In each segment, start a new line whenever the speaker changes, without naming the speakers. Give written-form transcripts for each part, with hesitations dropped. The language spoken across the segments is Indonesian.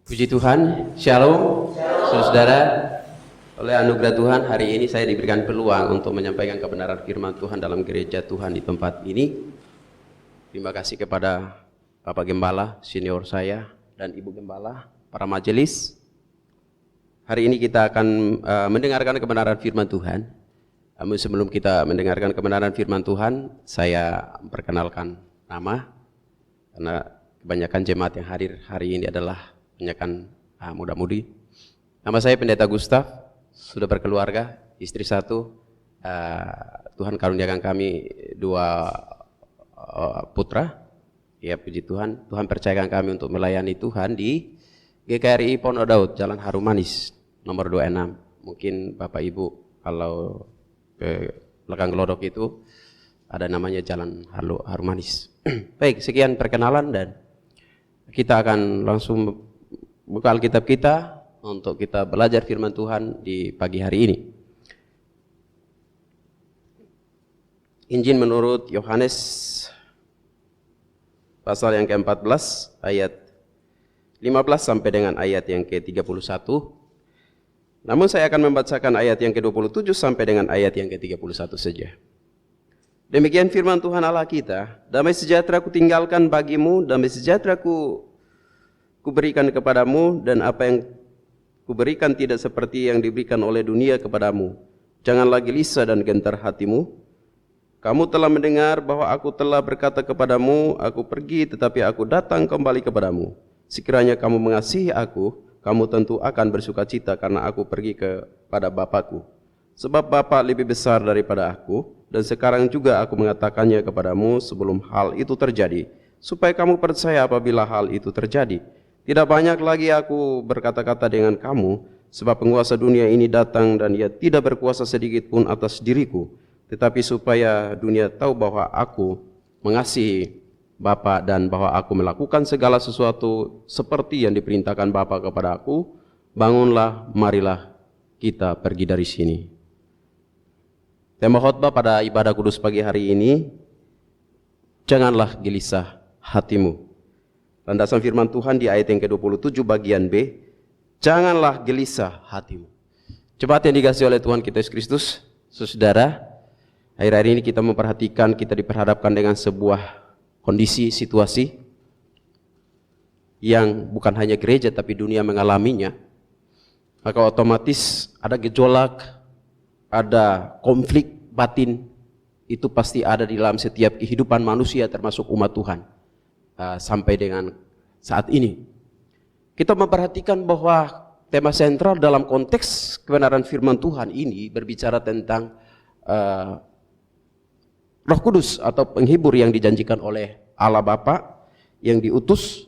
Puji Tuhan, Shalom, saudara. Oleh anugerah Tuhan, hari ini saya diberikan peluang untuk menyampaikan kebenaran firman Tuhan dalam gereja Tuhan di tempat ini. Terima kasih kepada Bapak Gembala, senior saya, dan Ibu Gembala, para majelis. Hari ini kita akan mendengarkan kebenaran firman Tuhan. Namun sebelum kita mendengarkan kebenaran firman Tuhan, saya perkenalkan nama, karena kebanyakan jemaat yang hadir hari ini adalah kebanyakan muda-mudi. Nama saya Pendeta Gustaf, sudah berkeluarga, istri satu. Tuhan karuniakan kami dua putra. Ya, puji Tuhan. Tuhan percayakan kami untuk melayani Tuhan di GKRI Pondok Daud, Jalan Harum Manis, nomor 26. Mungkin Bapak Ibu kalau ke belakang Glodok itu ada namanya Jalan Harum Manis. Baik, sekian perkenalan dan kita akan langsung buka Alkitab kita untuk kita belajar firman Tuhan di pagi hari ini. Injil menurut Yohanes pasal yang ke-14 ayat 15 sampai dengan ayat yang ke-31. Namun saya akan membacakan ayat yang ke-27 sampai dengan ayat yang ke-31 saja. Demikian firman Tuhan Allah kita, damai sejahtera ku tinggalkan bagimu, damai sejahtera kuberikan kepadamu, dan apa yang kuberikan tidak seperti yang diberikan oleh dunia kepadamu. Janganlah gelisah dan gentar hatimu. Kamu telah mendengar bahwa aku telah berkata kepadamu, aku pergi tetapi aku datang kembali kepadamu. Sekiranya kamu mengasihi aku, kamu tentu akan bersukacita karena aku pergi kepada Bapakku. Sebab Bapa lebih besar daripada aku, dan sekarang juga aku mengatakannya kepadamu sebelum hal itu terjadi, supaya kamu percaya apabila hal itu terjadi. Tidak banyak lagi aku berkata-kata dengan kamu, sebab penguasa dunia ini datang dan ia tidak berkuasa sedikit pun atas diriku, tetapi supaya dunia tahu bahwa aku mengasihi Bapa dan bahwa aku melakukan segala sesuatu seperti yang diperintahkan Bapa kepada aku. Bangunlah, marilah kita pergi dari sini. Tema khotbah pada ibadah kudus pagi hari ini, janganlah gelisah hatimu. Landasan firman Tuhan di ayat yang ke-27 bagian B, janganlah gelisah hatimu. Jemaat yang dikasihi oleh Tuhan kita Yesus Kristus, saudara, akhir-akhir ini kita memperhatikan, kita diperhadapkan dengan sebuah kondisi, situasi yang bukan hanya gereja tapi dunia mengalaminya. Maka otomatis ada gejolak, ada konflik batin, itu pasti ada di dalam setiap kehidupan manusia termasuk umat Tuhan. Sampai dengan saat ini kita memperhatikan bahwa tema sentral dalam konteks kebenaran firman Tuhan ini berbicara tentang Roh Kudus atau penghibur yang dijanjikan oleh Allah Bapa yang diutus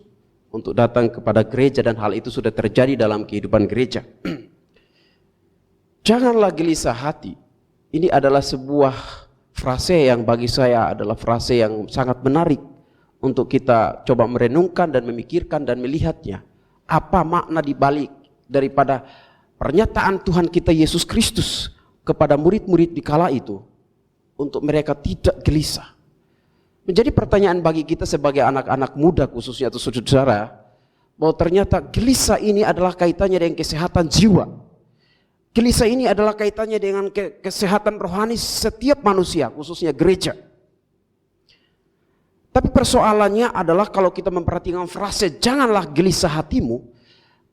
untuk datang kepada gereja, dan hal itu sudah terjadi dalam kehidupan gereja. Janganlah gelisah hati. Ini adalah sebuah frase yang bagi saya adalah frase yang sangat menarik untuk kita coba merenungkan dan memikirkan dan melihatnya. Apa makna dibalik daripada pernyataan Tuhan kita Yesus Kristus kepada murid-murid di kala itu untuk mereka tidak gelisah. Menjadi pertanyaan bagi kita sebagai anak-anak muda khususnya atau saudara, bahwa ternyata gelisah ini adalah kaitannya dengan kesehatan jiwa. Gelisah ini adalah kaitannya dengan kesehatan rohani setiap manusia, khususnya gereja. Tapi persoalannya adalah kalau kita memperhatikan frase janganlah gelisah hatimu,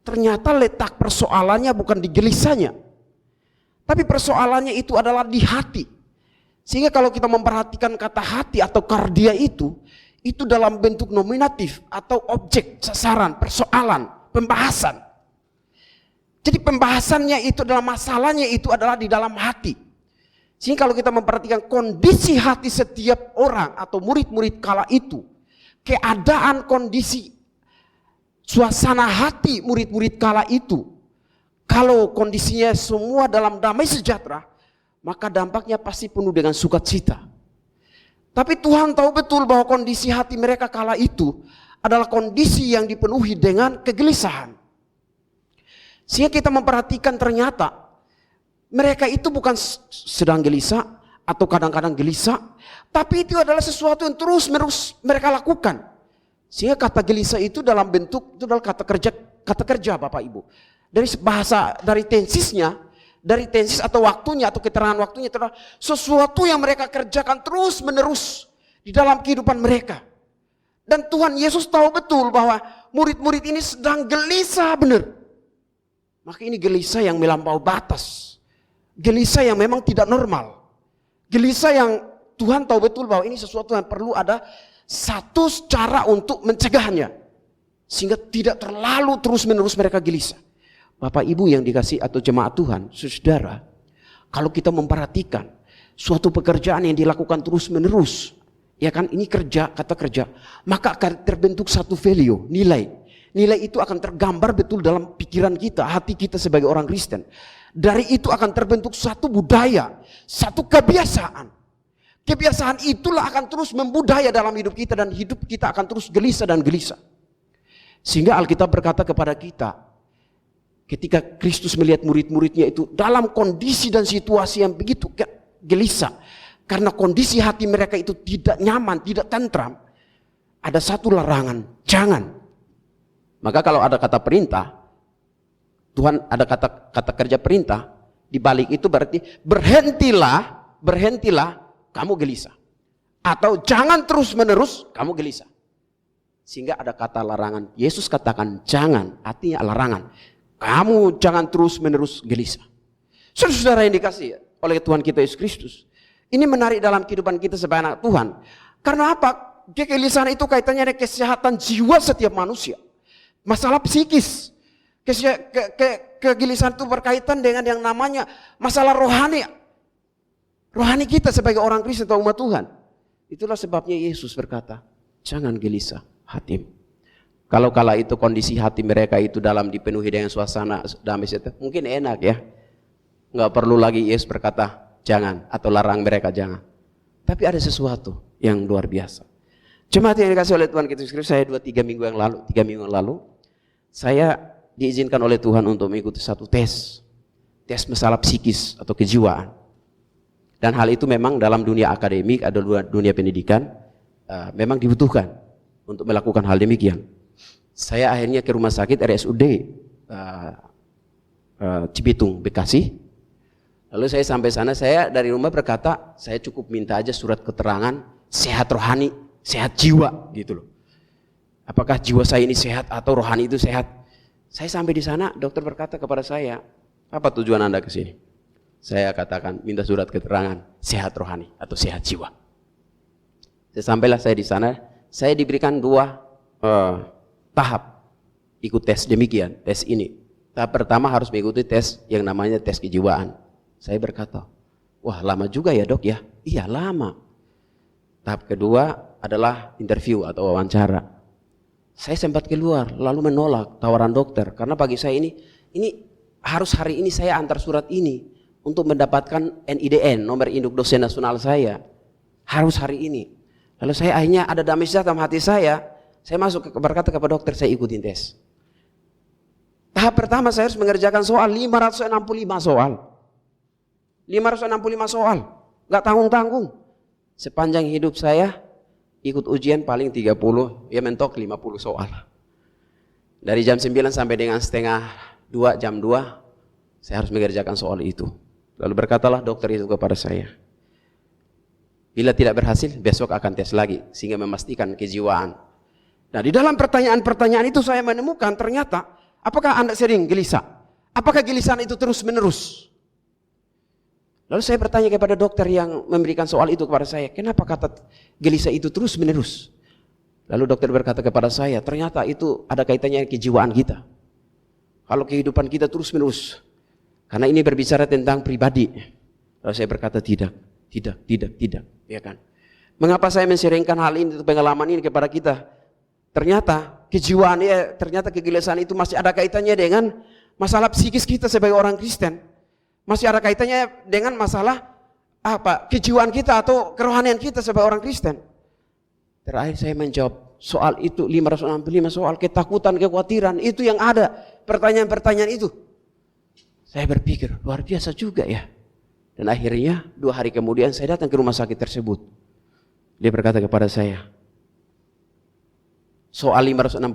ternyata letak persoalannya bukan di gelisahnya, tapi persoalannya itu adalah di hati. Sehingga kalau kita memperhatikan kata hati atau kardia itu dalam bentuk nominatif atau objek, sasaran, persoalan, pembahasan. Jadi pembahasannya itu adalah masalahnya itu adalah di dalam hati. Sehingga kalau kita memperhatikan kondisi hati setiap orang atau murid-murid kala itu, keadaan kondisi suasana hati murid-murid kala itu, kalau kondisinya semua dalam damai sejahtera, maka dampaknya pasti penuh dengan sukacita. Tapi Tuhan tahu betul bahwa kondisi hati mereka kala itu adalah kondisi yang dipenuhi dengan kegelisahan. Sehingga kita memperhatikan ternyata mereka itu bukan sedang gelisah atau kadang-kadang gelisah, tapi itu adalah sesuatu yang terus-menerus mereka lakukan. Sehingga kata gelisah itu dalam bentuk, itu adalah kata kerja
kata kerja Bapak Ibu. Dari bahasa, dari tensis atau waktunya atau keterangan waktunya itu adalah sesuatu yang mereka kerjakan terus menerus di dalam kehidupan mereka. Dan Tuhan Yesus tahu betul bahwa murid-murid ini sedang gelisah benar. Maka ini gelisah yang melampaui batas. Gelisah yang memang tidak normal. Gelisah yang Tuhan tahu betul bahwa ini sesuatu yang perlu ada satu cara untuk mencegahnya. Sehingga tidak terlalu terus-menerus mereka gelisah. Bapak Ibu yang dikasih atau jemaat Tuhan, saudara, kalau kita memperhatikan suatu pekerjaan yang dilakukan terus-menerus, ya kan, ini kerja, kata kerja, maka akan terbentuk satu value, nilai. Nilai itu akan tergambar betul dalam pikiran kita, hati kita sebagai orang Kristen. Dari itu akan terbentuk satu budaya, satu kebiasaan. Kebiasaan itulah akan terus membudaya dalam hidup kita dan hidup kita akan terus gelisah dan gelisah. Sehingga Alkitab berkata kepada kita, ketika Kristus melihat murid-muridnya itu dalam kondisi dan situasi yang begitu gelisah, karena kondisi hati mereka itu tidak nyaman, tidak tentram, ada satu larangan, jangan. Maka kalau ada kata perintah, Tuhan ada kata kerja perintah, di balik itu berarti berhentilah kamu gelisah. Atau jangan terus menerus kamu gelisah. Sehingga ada kata larangan. Yesus katakan jangan, artinya larangan. Kamu jangan terus menerus gelisah. Saudara yang dikasih oleh Tuhan kita Yesus Kristus. Ini menarik dalam kehidupan kita sebagai anak Tuhan. Karena apa? Kegelisahan itu kaitannya dengan kesehatan jiwa setiap manusia. Masalah psikis. Kegelisahan itu berkaitan dengan yang namanya masalah rohani. Rohani kita sebagai orang Kristen atau umat Tuhan. Itulah sebabnya Yesus berkata, jangan gelisah hatimu. Kalau kala itu kondisi hati mereka itu dalam dipenuhi dengan suasana damai sejahtera, mungkin enak ya. Nggak perlu lagi Yesus berkata jangan atau larang mereka jangan. Tapi ada sesuatu yang luar biasa. Jemaat yang dikasih oleh Tuhan kita, saya 3 minggu yang lalu, saya diizinkan oleh Tuhan untuk mengikuti satu tes masalah psikis atau kejiwaan. Dan hal itu memang dalam dunia akademik, ada dunia pendidikan, memang dibutuhkan untuk melakukan hal demikian. Saya akhirnya ke rumah sakit RSUD Cibitung, Bekasi. Lalu saya sampai sana, saya dari rumah berkata, saya cukup minta aja surat keterangan sehat rohani, sehat jiwa gitu loh. Apakah jiwa saya ini sehat atau rohani itu sehat? Saya sampai di sana, dokter berkata kepada saya, apa tujuan Anda ke sini? Saya katakan minta surat keterangan sehat rohani atau sehat jiwa. Sampailah saya di sana, saya diberikan 2 tahap ikut tes demikian, tes ini. Tahap pertama harus mengikuti tes yang namanya tes kejiwaan. Saya berkata, wah lama juga ya dok ya? Iya lama. Tahap kedua adalah interview atau wawancara. Saya sempat keluar lalu menolak tawaran dokter karena bagi saya ini harus hari ini saya antar surat ini untuk mendapatkan NIDN, nomor induk dosen nasional saya. Harus hari ini. Lalu saya akhirnya ada damai sejahtera dalam hati saya masuk berkata kepada dokter, saya ikutin tes. Tahap pertama saya harus mengerjakan soal 565 soal. 565 soal, gak tanggung-tanggung. Sepanjang hidup saya ikut ujian paling 30, ya mentok 50 soal. Dari jam 9 sampai dengan setengah 2, jam 2, saya harus mengerjakan soal itu. Lalu berkatalah dokter itu kepada saya, bila tidak berhasil besok akan tes lagi sehingga memastikan kejiwaan. Nah di dalam pertanyaan-pertanyaan itu saya menemukan ternyata, apakah Anda sering gelisah? Apakah gelisah itu terus menerus? Lalu saya bertanya kepada dokter yang memberikan soal itu kepada saya, kenapa kata gelisah itu terus menerus? Lalu dokter berkata kepada saya, ternyata itu ada kaitannya dengan kejiwaan kita. Kalau kehidupan kita terus menerus, karena ini berbicara tentang pribadi. Lalu saya berkata tidak, ya kan? Mengapa saya menseringkan hal ini, pengalaman ini kepada kita? Ternyata kejiwaan, ternyata kegelisahan itu masih ada kaitannya dengan masalah psikis kita sebagai orang Kristen. Masih ada kaitannya dengan masalah kejiwaan kita atau kerohanian kita sebagai orang Kristen. Terakhir saya menjawab soal itu 565 soal, ketakutan, kekhawatiran, itu yang ada pertanyaan-pertanyaan itu. Saya berpikir luar biasa juga ya. Dan akhirnya 2 hari kemudian saya datang ke rumah sakit tersebut. Dia berkata kepada saya, soal 565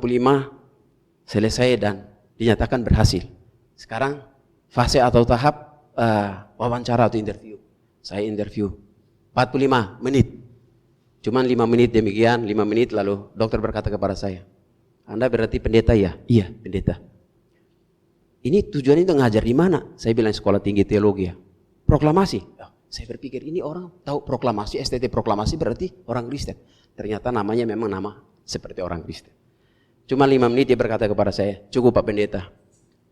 selesai dan dinyatakan berhasil. Sekarang fase atau tahap wawancara atau interview. Saya interview 45 menit. Cuman 5 menit demikian, 5 menit lalu dokter berkata kepada saya, Anda berarti pendeta ya? Iya, pendeta. Ini tujuannya itu ngajar di mana? Saya bilang sekolah tinggi teologi ya. Proklamasi. Saya berpikir ini orang tahu proklamasi, STT proklamasi berarti orang Kristen. Ternyata namanya memang nama seperti orang Kristen. Cuma 5 menit dia berkata kepada saya, cukup Pak Pendeta.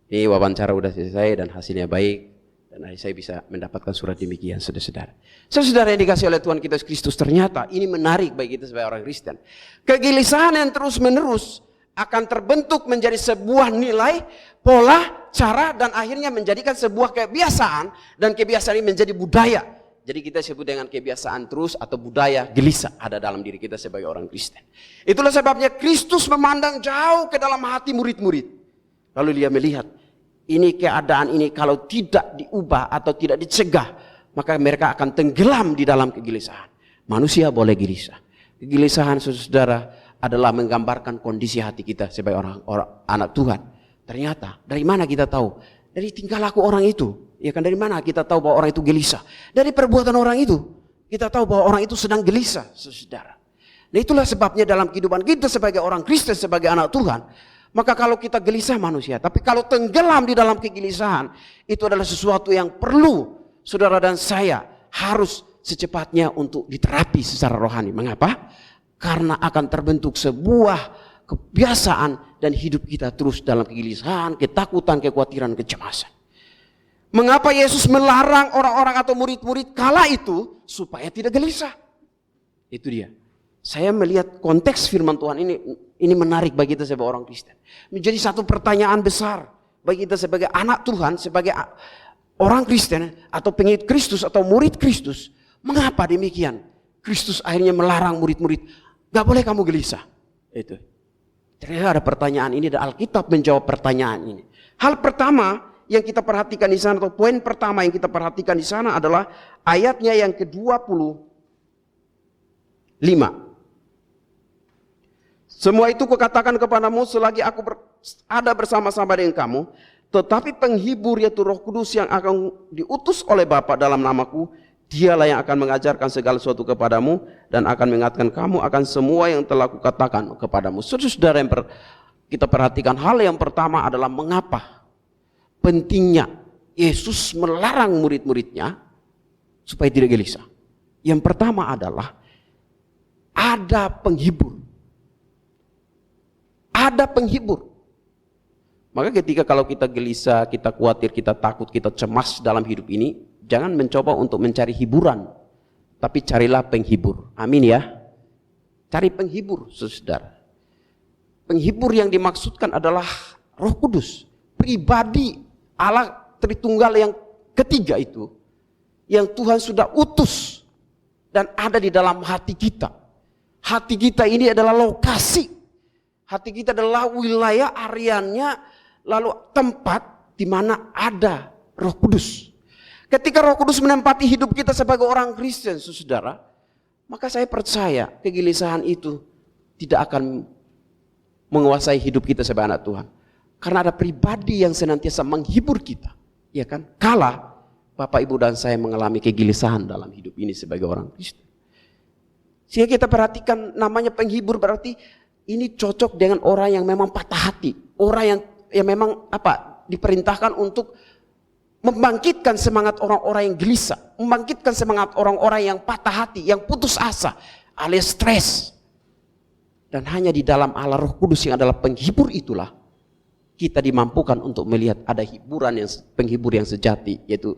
Ini wawancara udah selesai dan hasilnya baik. Dan saya bisa mendapatkan surat demikian, saudara-saudara. Saudara yang dikasih oleh Tuhan kita Kristus, ternyata ini menarik bagi kita sebagai orang Kristen. Kegelisahan yang terus menerus akan terbentuk menjadi sebuah nilai, pola, cara, dan akhirnya menjadikan sebuah kebiasaan, dan kebiasaan ini menjadi budaya. Jadi kita sebut dengan kebiasaan terus atau budaya gelisah ada dalam diri kita sebagai orang Kristen. Itulah sebabnya Kristus memandang jauh ke dalam hati murid-murid. Lalu dia melihat, ini keadaan ini kalau tidak diubah atau tidak dicegah, maka mereka akan tenggelam di dalam kegelisahan. Manusia boleh gelisah. Kegelisahan, saudara, adalah menggambarkan kondisi hati kita sebagai orang anak Tuhan. Ternyata dari mana kita tahu? Dari tingkah laku orang itu. Ya kan, dari mana kita tahu bahwa orang itu gelisah? Dari perbuatan orang itu. Kita tahu bahwa orang itu sedang gelisah, saudara. Nah, itulah sebabnya dalam kehidupan kita sebagai orang Kristen, sebagai anak Tuhan, maka kalau kita gelisah manusia, tapi kalau tenggelam di dalam kegelisahan, itu adalah sesuatu yang perlu saudara dan saya harus secepatnya untuk diterapi secara rohani. Mengapa? Karena akan terbentuk sebuah kebiasaan dan hidup kita terus dalam kegelisahan, ketakutan, kekhawatiran, kecemasan. Mengapa Yesus melarang orang-orang atau murid-murid kala itu supaya tidak gelisah? Itu dia. Saya melihat konteks firman Tuhan ini menarik bagi kita sebagai orang Kristen. Menjadi satu pertanyaan besar bagi kita sebagai anak Tuhan, sebagai orang Kristen atau pengikut Kristus atau murid Kristus. Mengapa demikian? Kristus akhirnya melarang murid-murid, gak boleh kamu gelisah. Itu. Ternyata ada pertanyaan ini dan Alkitab menjawab pertanyaan ini. Hal pertama yang kita perhatikan di sana, atau poin pertama yang kita perhatikan di sana adalah ayatnya yang ke-25. Semua itu kukatakan kepadamu selagi aku ada bersama-sama dengan kamu, tetapi penghibur yaitu Roh Kudus yang akan diutus oleh Bapa dalam namaku, Dialah yang akan mengajarkan segala sesuatu kepadamu dan akan mengingatkan kamu akan semua yang telah kukatakan kepadamu. Saudara yang kita perhatikan, hal yang pertama adalah mengapa pentingnya Yesus melarang murid-muridnya supaya tidak gelisah. Yang pertama adalah ada penghibur. Ada penghibur. Maka ketika kalau kita gelisah, kita khawatir, kita takut, kita cemas dalam hidup ini, jangan mencoba untuk mencari hiburan, tapi carilah penghibur. Amin ya. Cari penghibur, saudara. Penghibur yang dimaksudkan adalah Roh Kudus, pribadi Allah Tritunggal yang ketiga itu, yang Tuhan sudah utus dan ada di dalam hati kita. Hati kita ini adalah lokasi. Hati kita adalah wilayah areanya, lalu tempat di mana ada Roh Kudus. Ketika Roh Kudus menempati hidup kita sebagai orang Kristen, saudara, maka saya percaya kegelisahan itu tidak akan menguasai hidup kita sebagai anak Tuhan. Karena ada pribadi yang senantiasa menghibur kita, ya kan? Kala Bapak, Ibu dan saya mengalami kegelisahan dalam hidup ini sebagai orang Kristen. Sehingga kita perhatikan namanya penghibur, berarti ini cocok dengan orang yang memang patah hati, orang yang memang diperintahkan untuk membangkitkan semangat orang-orang yang gelisah, membangkitkan semangat orang-orang yang patah hati, yang putus asa, alias stres. Dan hanya di dalam Allah Roh Kudus yang adalah penghibur itulah kita dimampukan untuk melihat ada penghibur yang sejati, yaitu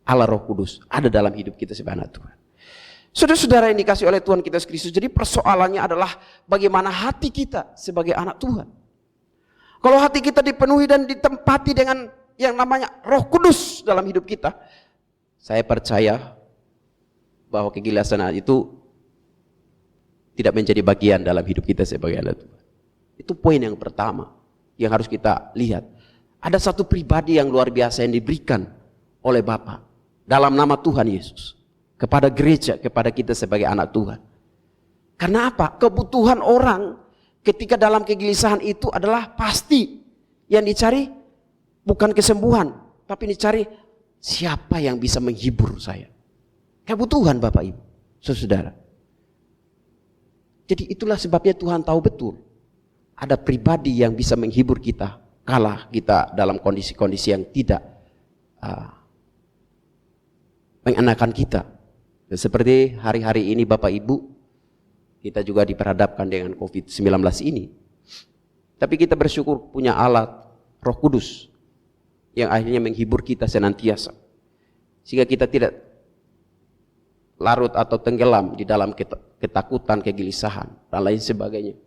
Allah Roh Kudus ada dalam hidup kita sebagai anak Tuhan. Saudara-saudara yang dikasih oleh Tuhan kita Kristus, jadi persoalannya adalah bagaimana hati kita sebagai anak Tuhan. Kalau hati kita dipenuhi dan ditempati dengan yang namanya Roh Kudus dalam hidup kita, saya percaya bahwa kegelisahan itu tidak menjadi bagian dalam hidup kita sebagai anak Tuhan. Itu poin yang pertama yang harus kita lihat. Ada satu pribadi yang luar biasa yang diberikan oleh Bapa dalam nama Tuhan Yesus kepada gereja, kepada kita sebagai anak Tuhan. Karena apa? Kebutuhan orang ketika dalam kegelisahan itu adalah pasti Yang dicari bukan kesembuhan, tapi dicari siapa yang bisa menghibur saya. Kebutuhan Bapak Ibu, saudara. Jadi itulah sebabnya Tuhan tahu betul ada pribadi yang bisa menghibur kita kala kita dalam kondisi-kondisi yang tidak mengenakan kita. Seperti hari-hari ini Bapak Ibu, kita juga diperhadapkan dengan COVID-19 ini. Tapi kita bersyukur punya alat Roh Kudus yang akhirnya menghibur kita senantiasa. Sehingga kita tidak larut atau tenggelam di dalam ketakutan, kegelisahan, dan lain sebagainya.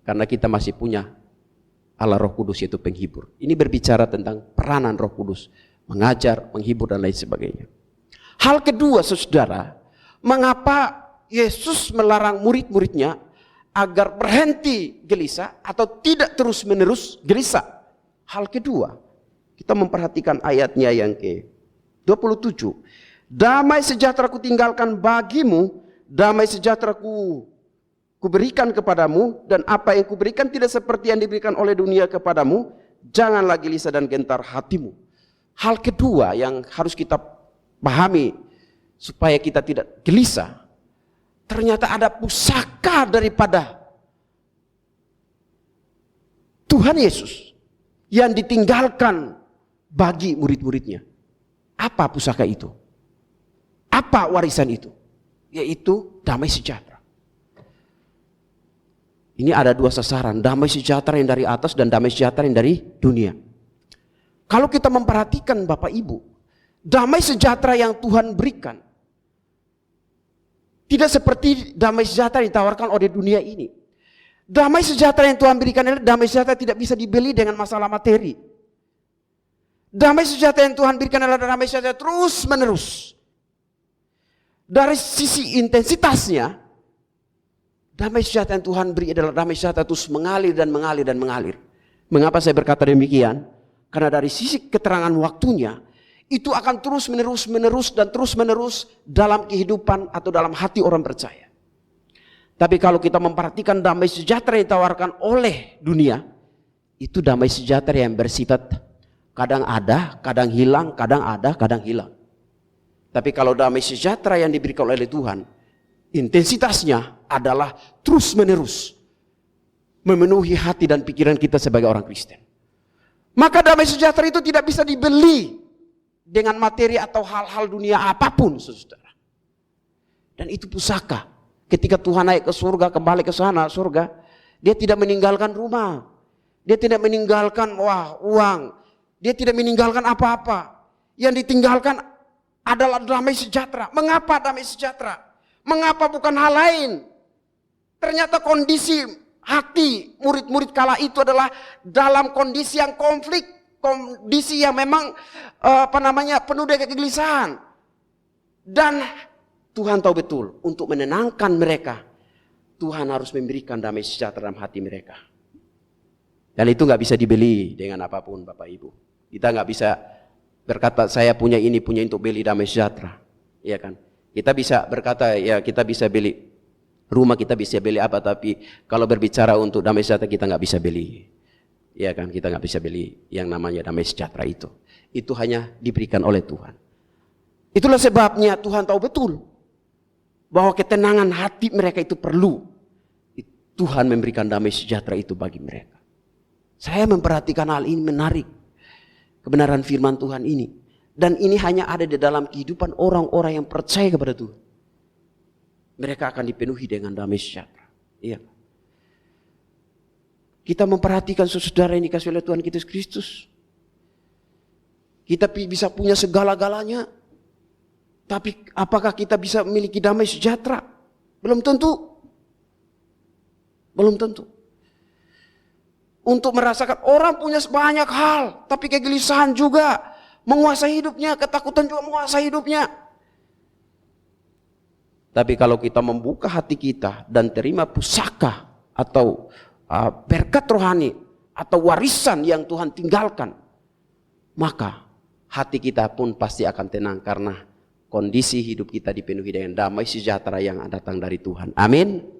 Karena kita masih punya Allah Roh Kudus yaitu penghibur. Ini berbicara tentang peranan Roh Kudus, mengajar, menghibur, dan lain sebagainya. Hal kedua saudara, mengapa Yesus melarang murid-muridnya agar berhenti gelisah atau tidak terus-menerus gelisah? Hal kedua, kita memperhatikan ayatnya yang ke-27. Damai sejahtera ku tinggalkan bagimu, damai sejahtera ku berikan kepadamu, dan apa yang kuberikan tidak seperti yang diberikan oleh dunia kepadamu. Janganlah gelisah dan gentar hatimu. Hal kedua yang harus kita pahami supaya kita tidak gelisah, ternyata ada pusaka daripada Tuhan Yesus yang ditinggalkan bagi murid-muridnya. Apa pusaka itu? Apa warisan itu? Yaitu damai sejahtera. Ini ada dua sasaran, damai sejahtera yang dari atas dan damai sejahtera yang dari dunia. Kalau kita memperhatikan Bapak Ibu, damai sejahtera yang Tuhan berikan tidak seperti damai sejahtera yang ditawarkan oleh dunia ini. Damai sejahtera yang Tuhan berikan adalah damai sejahtera tidak bisa dibeli dengan masalah materi. Damai sejahtera yang Tuhan berikan adalah damai sejahtera terus menerus. Dari sisi intensitasnya, damai sejahtera yang Tuhan beri adalah damai sejahtera terus mengalir dan mengalir dan mengalir. Mengapa saya berkata demikian? Karena dari sisi keterangan waktunya, itu akan terus menerus dan terus menerus dalam kehidupan atau dalam hati orang percaya. Tapi kalau kita memperhatikan damai sejahtera yang ditawarkan oleh dunia, itu damai sejahtera yang bersifat kadang ada, kadang hilang, kadang ada, kadang hilang. Tapi kalau damai sejahtera yang diberikan oleh Tuhan, intensitasnya adalah terus menerus memenuhi hati dan pikiran kita sebagai orang Kristen. Maka damai sejahtera itu tidak bisa dibeli dengan materi atau hal-hal dunia apapun, saudara. Dan itu pusaka. Ketika Tuhan naik ke surga, kembali ke sana, surga, dia tidak meninggalkan rumah. Dia tidak meninggalkan uang. Dia tidak meninggalkan apa-apa. Yang ditinggalkan adalah damai sejahtera. Mengapa damai sejahtera? Mengapa bukan hal lain? Ternyata kondisi hati murid-murid kala itu adalah dalam kondisi yang konflik, kondisi yang memang penuh dengan kegelisahan. Dan Tuhan tahu betul untuk menenangkan mereka, Tuhan harus memberikan damai sejahtera dalam hati mereka. Dan itu nggak bisa dibeli dengan apapun, Bapak Ibu. Kita nggak bisa berkata saya punya ini, punya untuk beli damai sejahtera, ya kan? Kita bisa berkata ya kita bisa beli rumah, kita bisa beli apa, tapi kalau berbicara untuk damai sejahtera kita nggak bisa beli, ya kan? Kita nggak bisa beli yang namanya damai sejahtera itu. Itu hanya diberikan oleh Tuhan. Itulah sebabnya Tuhan tahu betul bahwa ketenangan hati mereka itu perlu. Tuhan memberikan damai sejahtera itu bagi mereka. Saya memperhatikan hal ini menarik. Kebenaran firman Tuhan ini. Dan ini hanya ada di dalam kehidupan orang-orang yang percaya kepada Tuhan. Mereka akan dipenuhi dengan damai sejahtera. Iya. Kita memperhatikan saudara yang dikasih oleh Tuhan Yesus Kristus. Kita bisa punya segala-galanya. Tapi apakah kita bisa memiliki damai sejahtera? Belum tentu. Belum tentu. Untuk merasakan orang punya banyak hal, tapi kegelisahan juga menguasai hidupnya, ketakutan juga menguasai hidupnya. Tapi kalau kita membuka hati kita dan terima pusaka atau berkat rohani atau warisan yang Tuhan tinggalkan, maka hati kita pun pasti akan tenang karena kondisi hidup kita dipenuhi dengan damai sejahtera yang datang dari Tuhan. Amin.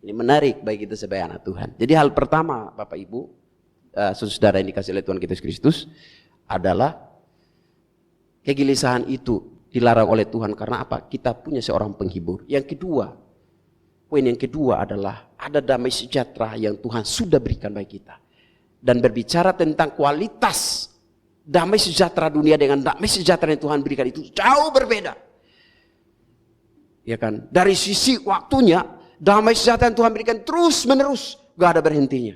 Ini menarik bagi kita sebagai anak Tuhan. Jadi hal pertama Bapak Ibu, saudara yang dikasih oleh Tuhan kita Yesus Kristus, adalah kegelisahan itu dilarang oleh Tuhan karena apa? Kita punya seorang penghibur. Yang kedua, poin yang kedua adalah ada damai sejahtera yang Tuhan sudah berikan bagi kita. Dan berbicara tentang kualitas damai sejahtera dunia dengan damai sejahtera yang Tuhan berikan itu jauh berbeda. Ya kan? Dari sisi waktunya, damai sejahtera yang Tuhan berikan terus menerus, gak ada berhentinya.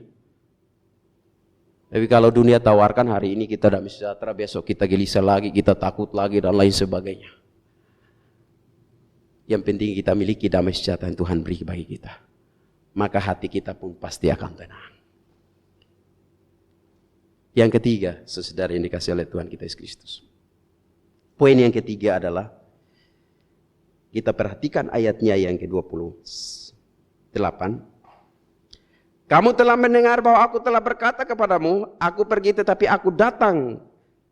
Tapi kalau dunia tawarkan hari ini kita damai sejahtera, besok kita gelisah lagi, kita takut lagi dan lain sebagainya. Yang penting kita miliki damai sejahtera yang Tuhan beri bagi kita. Maka hati kita pun pasti akan tenang. Yang ketiga, saudara yang dikasih oleh Tuhan kita Yesus Kristus. Poin yang ketiga adalah kita perhatikan ayatnya yang ke-28. Kamu telah mendengar bahwa aku telah berkata kepadamu, aku pergi tetapi aku datang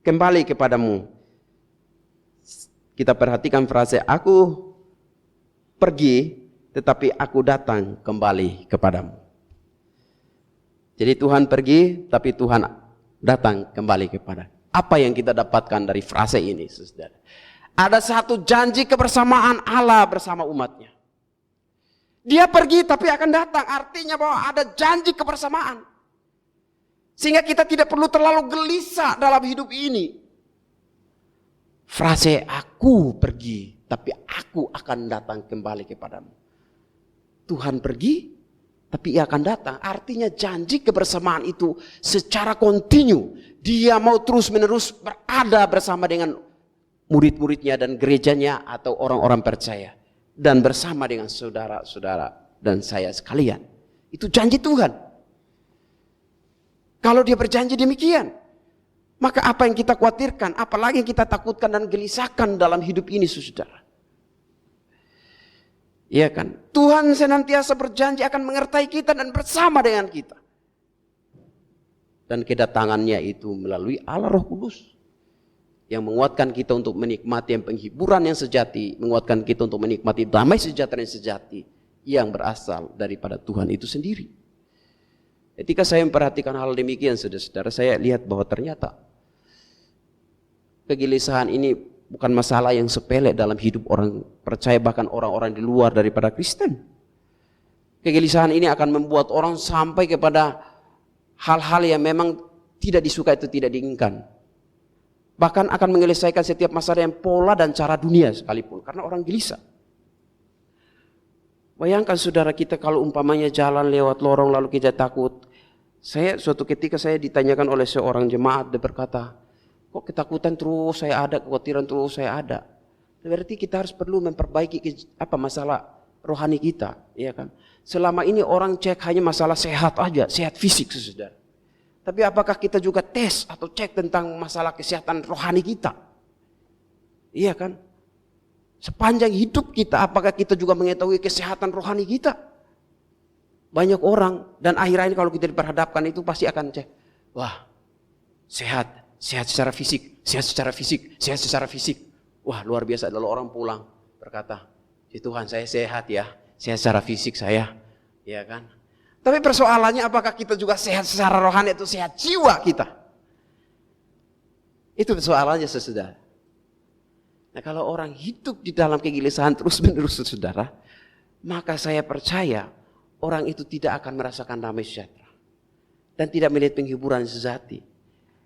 kembali kepadamu. Kita perhatikan frase aku pergi tetapi aku datang kembali kepadamu. Jadi Tuhan pergi tapi Tuhan datang kembali kepada. Apa yang kita dapatkan dari frase ini, saudara? Ada satu janji kebersamaan Allah bersama umatnya. Dia pergi tapi akan datang, artinya bahwa ada janji kebersamaan. Sehingga kita tidak perlu terlalu gelisah dalam hidup ini. Frase aku pergi tapi aku akan datang kembali kepadamu. Tuhan pergi tapi ia akan datang, artinya janji kebersamaan itu secara kontinu. Dia mau terus menerus berada bersama dengan murid-muridnya dan gerejanya atau orang-orang percaya. Dan bersama dengan saudara-saudara dan saya sekalian. Itu janji Tuhan. Kalau dia berjanji demikian, maka apa yang kita khawatirkan, apalagi yang kita takutkan dan gelisahkan dalam hidup ini, saudara. Iya kan? Tuhan senantiasa berjanji akan mengertai kita dan bersama dengan kita. Dan kedatangannya itu melalui Allah Roh Kudus. Yang menguatkan kita untuk menikmati yang penghiburan yang sejati, menguatkan kita untuk menikmati damai sejahtera yang sejati yang berasal daripada Tuhan itu sendiri. Ketika saya memperhatikan hal demikian, saudara-saudara, saya lihat bahwa ternyata kegelisahan ini bukan masalah yang sepele dalam hidup orang percaya, bahkan orang-orang di luar daripada Kristen. Kegelisahan ini akan membuat orang sampai kepada hal-hal yang memang tidak disukai atau tidak diinginkan. Bahkan akan menyelesaikan setiap masalah yang pola dan cara dunia sekalipun. Karena orang gelisah. Bayangkan saudara, kita kalau umpamanya jalan lewat lorong lalu kita takut. Suatu ketika saya ditanyakan oleh seorang jemaat, dia berkata, kok ketakutan terus saya ada, kekhawatiran terus saya ada. Berarti kita harus perlu memperbaiki masalah rohani kita. Ya kan? Selama ini orang cek hanya masalah sehat aja, sehat fisik saudara. Tapi apakah kita juga tes atau cek tentang masalah kesehatan rohani kita? Iya kan? Sepanjang hidup kita, apakah kita juga mengetahui kesehatan rohani kita? Banyak orang, dan akhir-akhir kalau kita diperhadapkan itu pasti akan cek. Wah, sehat secara fisik, sehat secara fisik. Wah, luar biasa. Lalu orang pulang berkata, Tuhan saya sehat ya, sehat secara fisik saya. Iya kan? Tapi persoalannya apakah kita juga sehat secara rohani atau sehat jiwa kita? Itu persoalannya, saudara. Nah, kalau orang hidup di dalam kegelisahan terus-menerus, saudara, maka saya percaya orang itu tidak akan merasakan damai sejahtera dan tidak melihat penghiburan sejati.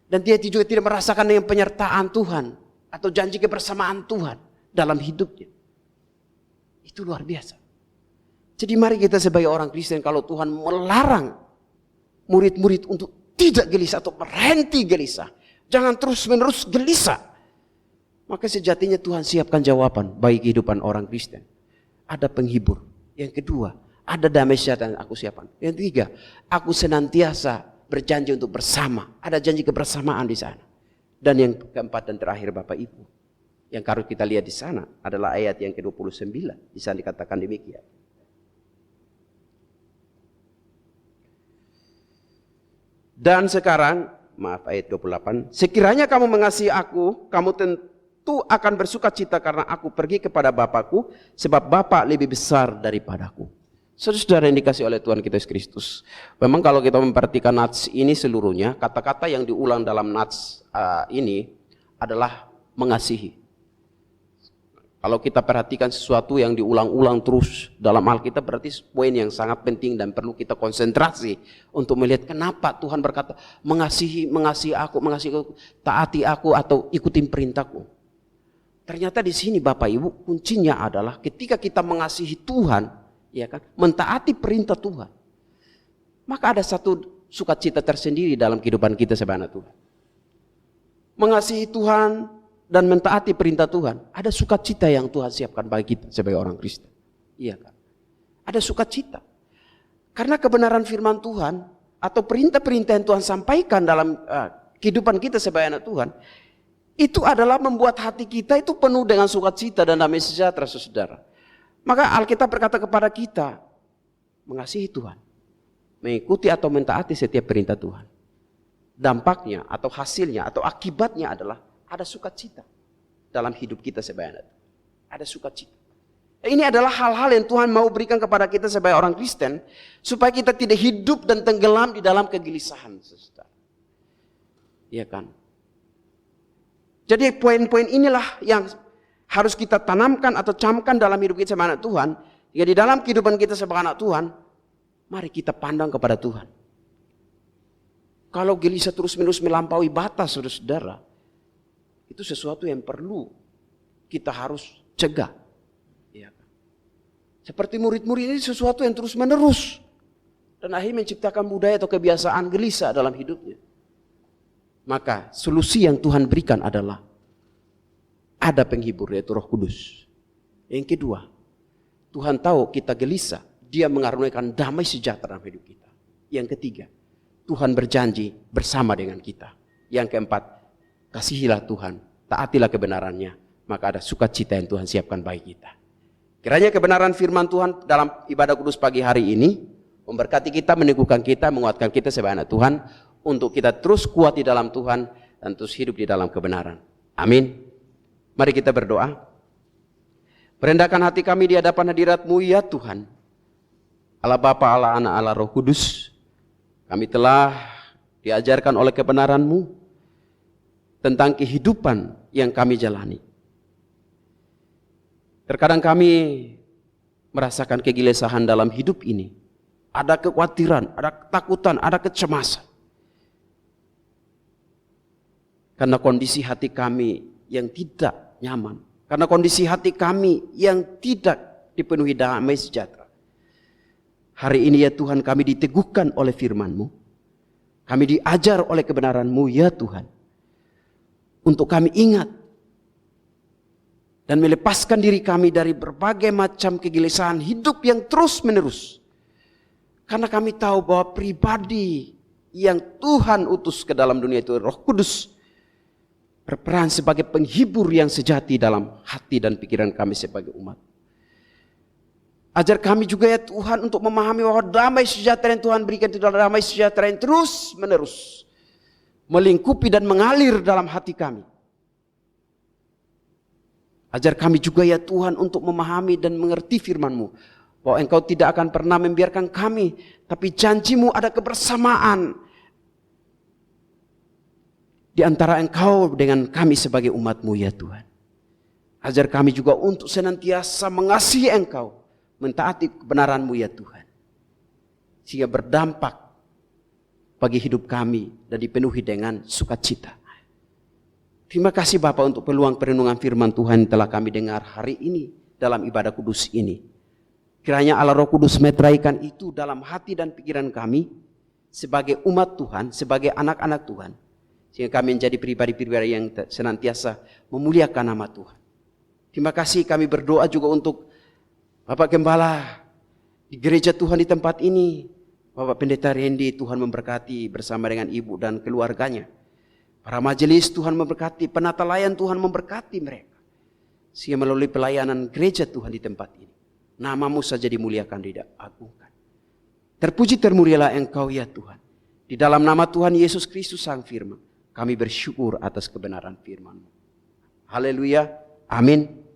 Dan dia juga tidak merasakan dengan penyertaan Tuhan atau janji kebersamaan Tuhan dalam hidupnya. Itu luar biasa. Jadi mari kita sebagai orang Kristen, kalau Tuhan melarang murid-murid untuk tidak gelisah atau berhenti gelisah, jangan terus-menerus gelisah, maka sejatinya Tuhan siapkan jawaban bagi kehidupan orang Kristen. Ada penghibur. Yang kedua, ada damai sejahtera yang aku siapkan. Yang ketiga, aku senantiasa berjanji untuk bersama. Ada janji kebersamaan di sana. Dan yang keempat dan terakhir, Bapak Ibu, yang harus kita lihat di sana adalah ayat yang ke-29. Di sana dikatakan demikian. Dan sekarang, ayat 28, sekiranya kamu mengasihi aku, kamu tentu akan bersuka cita karena aku pergi kepada Bapakku, sebab Bapa lebih besar daripadaku.
Saudara yang dikasih oleh Tuhan kita Yesus Kristus. Memang kalau kita memperhatikan nats ini seluruhnya, kata-kata yang diulang dalam nats ini adalah mengasihi. Kalau kita perhatikan sesuatu yang diulang-ulang terus dalam Alkitab, berarti poin yang sangat penting dan perlu kita konsentrasi untuk melihat kenapa Tuhan berkata mengasihi aku, taati aku atau ikutin perintahku. Ternyata di sini Bapak Ibu kuncinya adalah ketika kita mengasihi Tuhan, ya kan, mentaati perintah Tuhan, maka ada satu sukacita tersendiri dalam kehidupan kita sebagai anak Tuhan. Mengasihi Tuhan dan mentaati perintah Tuhan, ada sukacita yang Tuhan siapkan bagi kita sebagai orang Kristen. Iya kan? Ada sukacita. Karena kebenaran firman Tuhan atau perintah-perintah yang Tuhan sampaikan dalam kehidupan kita sebagai anak Tuhan, itu adalah membuat hati kita itu penuh dengan sukacita dan damai sejahtera, saudara. Maka Alkitab berkata kepada kita, mengasihi Tuhan, mengikuti atau mentaati setiap perintah Tuhan. Dampaknya atau hasilnya atau akibatnya adalah ada sukacita dalam hidup kita sebagai anak. Ada sukacita. Ini adalah hal-hal yang Tuhan mau berikan kepada kita sebagai orang Kristen, supaya kita tidak hidup dan tenggelam di dalam kegelisahan, saudara. Iya kan? Jadi poin-poin inilah yang harus kita tanamkan atau camkan dalam hidup kita sebagai anak Tuhan. Jika di dalam kehidupan kita sebagai anak Tuhan, mari kita pandang kepada Tuhan. Kalau gelisah terus-menerus melampaui batas, saudara, itu sesuatu yang perlu kita harus cegah. Ya. Seperti murid-murid ini sesuatu yang terus-menerus. Dan akhirnya menciptakan budaya atau kebiasaan gelisah dalam hidupnya. Maka solusi yang Tuhan berikan adalah ada penghibur, yaitu Roh Kudus. Yang kedua, Tuhan tahu kita gelisah, Dia mengaruniakan damai sejahtera dalam hidup kita. Yang ketiga, Tuhan berjanji bersama dengan kita. Yang keempat, kasihilah Tuhan, taatilah kebenarannya, maka ada sukacita yang Tuhan siapkan bagi kita. Kiranya kebenaran firman Tuhan dalam ibadah kudus pagi hari ini memberkati kita, meneguhkan kita, menguatkan kita sebagai anak Tuhan, untuk kita terus kuat di dalam Tuhan dan terus hidup di dalam kebenaran. Amin. Mari kita berdoa. Merendahkan hati kami di hadapan hadirat-Mu ya Tuhan. Allah Bapa, Allah Anak, Allah Roh Kudus. Kami telah diajarkan oleh kebenaran-Mu tentang kehidupan yang kami jalani. Terkadang kami merasakan kegelisahan dalam hidup ini. Ada kekhawatiran, ada ketakutan, ada kecemasan. Karena kondisi hati kami yang tidak nyaman. Karena kondisi hati kami yang tidak dipenuhi damai sejahtera. Hari ini ya Tuhan, kami diteguhkan oleh firman-Mu. Kami diajar oleh kebenaran-Mu ya Tuhan. Untuk kami ingat dan melepaskan diri kami dari berbagai macam kegelisahan hidup yang terus menerus. Karena kami tahu bahwa pribadi yang Tuhan utus ke dalam dunia itu Roh Kudus, berperan sebagai penghibur yang sejati dalam hati dan pikiran kami sebagai umat. Ajar kami juga ya Tuhan untuk memahami bahwa damai sejahtera yang Tuhan berikan itu adalah damai sejahtera yang terus menerus melingkupi dan mengalir dalam hati kami. Ajar kami juga ya Tuhan untuk memahami dan mengerti firman-Mu, bahwa Engkau tidak akan pernah membiarkan kami, tapi janji-Mu ada kebersamaan di antara Engkau dengan kami sebagai umat-Mu ya Tuhan. Ajar kami juga untuk senantiasa mengasihi Engkau, mentaati kebenaran-Mu ya Tuhan, sehingga berdampak bagi hidup kami dan dipenuhi dengan sukacita. Terima kasih Bapa untuk peluang perenungan firman Tuhan yang telah kami dengar hari ini dalam ibadah kudus ini. Kiranya Allah Roh Kudus meteraikan itu dalam hati dan pikiran kami sebagai umat Tuhan, sebagai anak-anak Tuhan, sehingga kami menjadi pribadi-pribadi yang senantiasa memuliakan nama Tuhan. Terima kasih, kami berdoa juga untuk Bapak Gembala di gereja Tuhan di tempat ini. Bapak Pendeta Randy, Tuhan memberkati bersama dengan ibu dan keluarganya. Para majelis Tuhan memberkati, penata layan Tuhan memberkati mereka. Sehingga melalui pelayanan gereja Tuhan di tempat ini, nama-Mu saja dimuliakan, diagungkan. Terpuji termulialah Engkau ya Tuhan. Di dalam nama Tuhan Yesus Kristus Sang Firman, kami bersyukur atas kebenaran firman-Mu. Haleluya. Amin.